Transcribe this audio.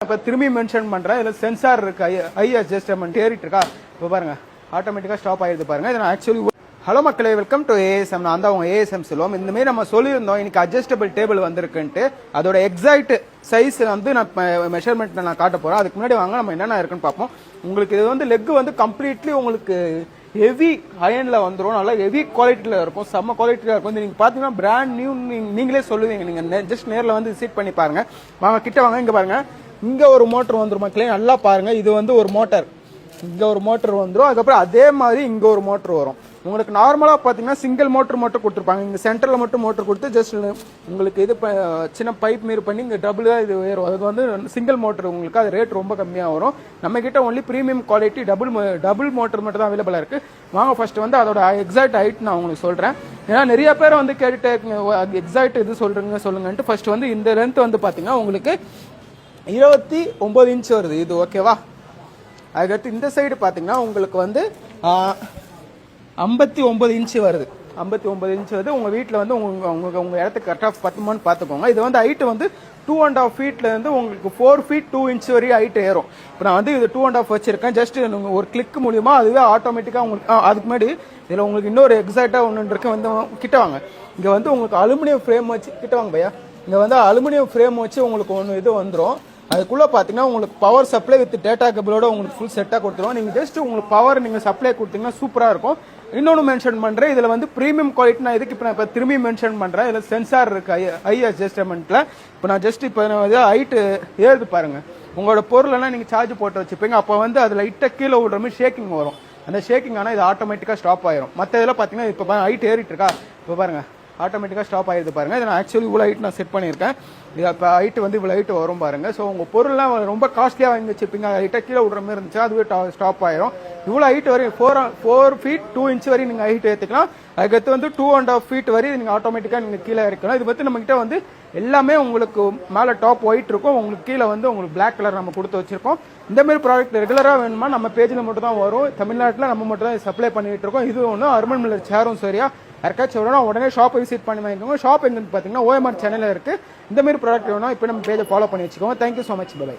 இப்போ திரும்பி மென்ஷன் பண்ணுறேன். இதில் சென்சார் இருக்கு, ஐ அட்ஜஸ்ட்மெண்ட் ஏறிட்டு இருக்கா. இப்போ பாருங்க ஆட்டோமேட்டிக்காக ஸ்டாப் ஆகிடுது பாருங்க. இதை நான் ஆக்சுவலி ஹலோ மக்களே, வெல்கம் டு ஏஎஸ்எம். நான் தான் அவங்க ஏஎஸ்எம் சொல்லுவோம். இந்தமாரி நம்ம சொல்லியிருந்தோம் இன்னைக்கு அட்ஜஸ்டபிள் டேபிள் வந்திருக்குன்ட்டு. அதோட எக்ஸாக்ட் சைஸ் வந்து நான் மெஷர்மெண்ட் நான் காட்ட போகிறேன். அதுக்கு முன்னாடி வாங்க நம்ம என்னென்ன இருக்குன்னு பார்ப்போம். உங்களுக்கு இது வந்து லெக் வந்து கம்ப்ளீட்லி உங்களுக்கு ஹெவி அயனில் வந்துடும். நல்லா ஹெவி குவாலிட்டியில் இருக்கும், செம்ம குவாலிட்டியில் இருக்கும். நீங்கள் பார்த்தீங்கன்னா பிராண்ட் நியூ நீங்களே சொல்லுவீங்க. நீங்கள் ஜஸ்ட் நேரில் வந்து விசிட் பண்ணி பாருங்க. வாங்க கிட்ட வாங்க. இங்கே பாருங்க, இங்கே ஒரு மோட்டர் வந்துடும் மக்களே, நல்லா பாருங்க. இது வந்து ஒரு மோட்டர், இங்கே ஒரு மோட்டர் வந்துடும். அதுக்கப்புறம் அதே மாதிரி இங்கே ஒரு மோட்டர் வரும். உங்களுக்கு நார்மலாக பார்த்தீங்கன்னா சிங்கிள் மோட்டர் மட்டும் கொடுத்துருப்பாங்க. இங்கே சென்டரில் மட்டும் மோட்டர் கொடுத்து ஜஸ்ட் உங்களுக்கு இது சின்ன பைப் மாரி பண்ணி இங்கே டபுள் தான் இது ஏறும். அது வந்து சிங்கிள் மோட்டர், உங்களுக்கு அது ரேட் ரொம்ப கம்மியாக வரும். நம்மக்கிட்ட only premium quality double motor மட்டும் தான் அவைலபிளாக இருக்குது. வாங்க ஃபர்ஸ்ட் வந்து அதோட எக்ஸாக்ட் ஹைட் நான் உங்களுக்கு சொல்கிறேன். ஏன்னா நிறைய பேர் வந்து கேட்டுட்டு எக்ஸாக்ட் இது சொல்லுங்கன்ட்டு. ஃபர்ஸ்ட் வந்து இந்த லென்த் வந்து பார்த்தீங்கன்னா உங்களுக்கு 29 இன்ச் வருது இது, ஓகேவா. அதுக்கடுத்து இந்த சைடு பார்த்தீங்கன்னா உங்களுக்கு வந்து 59 இன்ச்சு வருது. 59 இன்ச்சு வருது. உங்கள் வீட்டில் வந்து உங்கள் இடத்துக்கு கரெக்டாக பத்துமான்னு பார்த்துக்கோங்க. இது வந்து ஹைட்டு வந்து 2.5 ஃபீட்லேருந்து உங்களுக்கு 4 feet 2 inch வரையும் ஹைட் ஏறும். இப்போ நான் வந்து இது 2.5 வச்சிருக்கேன். ஜஸ்ட் ஒரு கிளிக் மூலியமா அதுவே ஆட்டோமேட்டிக்காக உங்களுக்கு அதுக்கு முன்னாடி இதில் உங்களுக்கு இன்னொரு எக்ஸாக்டாக ஒன்று இருக்கு. வந்து கிட்ட வாங்க. இங்கே வந்து உங்களுக்கு அலுமினியம் ஃப்ரேம் வச்சு, கிட்ட வாங்க பையா. இங்கே வந்து அலுமினியம் ஃப்ரேம் வச்சு உங்களுக்கு ஒன்று இது வந்துடும். அதுக்குள்ளே பார்த்தீங்கன்னா உங்களுக்கு பவர் சப்ளை வித் டேட்டா கேபிளோட உங்களுக்கு ஃபுல் செட்டாக கொடுத்துருவோம். நீங்கள் ஜஸ்ட் உங்களுக்கு பவர் நீங்கள் சப்ளை கொடுத்தீங்கன்னா சூப்பராக இருக்கும். இன்னொன்று மென்ஷன் பண்ணுறேன், இதில் வந்து ப்ரீமியம் குவாலிட்டி நான் இதுக்கு இப்போ திரும்பி மென்ஷன் பண்ணுறேன். இதில் சென்சார் இருக்கு, ஐ அட்ஜஸ்ட்மெண்ட்டில். இப்போ நான் ஜஸ்ட் இப்போ ஹைட்டு ஏறுது பாருங்க. உங்களோட பொருளெல்லாம் நீங்கள் சார்ஜ் போட்டு வச்சுப்பீங்க. அப்போ வந்து அது லைட்டாக கீழே விடுற மாதிரி ஷேக்கிங் வரும். அந்த ஷேக்கிங் ஆனால் இது ஆட்டோமேட்டிக்காக ஸ்டாப் ஆயிரும். மற்ற இதெல்லாம் பார்த்தீங்கன்னா இப்போ ஹைட் ஏறிட்டு இருக்கா. இப்போ பாருங்க ஆட்டோமேட்டிக்காக ஸ்டாப் ஆகிடுது பாருங்க. இதை நான் ஆக்சுவலி இவ்வளோ ஹைட் நான் செட் பண்ணியிருக்கேன். இது இப்போ ஹைட்டு வந்து இவ்வளோ ஹைட்டு வரும் பாருங்க. ஸோ உங்கள் பொருள்லாம் ரொம்ப காஸ்ட்லியாக வாங்கி வச்சுருப்பீங்க, ஹைட்டாக கீழே விடுற மாதிரி இருந்துச்சு, அதுவே ஸ்டாப் ஆயிரும். இவ்வளோ ஹைட் வரையும் 4 feet 2 inch வரையும் நீங்கள் ஹைட் ஏற்றிக்கலாம். அதுக்கடுத்து வந்து 2.5 feet வரையும் நீங்கள் ஆட்டோமேட்டிக்காக நீங்கள் கீழே இறக்கலாம். இது பற்றி நம்மகிட்ட வந்து எல்லாமே உங்களுக்கு மேலே டாப் ஒயிட் இருக்கும், உங்களுக்கு கீழே வந்து உங்களுக்கு பிளாக் கலர் நம்ம கொடுத்து வச்சிருக்கோம். இந்த மாதிரி ப்ராடக்ட் ரெகுலராக வேணுமா நம்ம பேஜில் மட்டும் தான் வரும். தமிழ்நாட்டில் நம்ம மட்டும் தான் சப்ளை பண்ணிட்டு இருக்கோம். இது ஒன்று அர்பன் மில்லர் சேரும் சரியா. யாருக்காச்சும் வேணும் உடனே ஷாப்பை விசிட் பண்ணி வாங்கிக்கோங்க. ஷாப் எங்கன்னு பார்த்தீங்கன்னா OMR சென்னையில் இருக்குது. இந்த மாதிரி ப்ராடக்ட் வேணும் இப்போ நம்ம பேஜை ஃபாலோ பண்ணி வச்சுக்கோங்க. Thank you so much, by.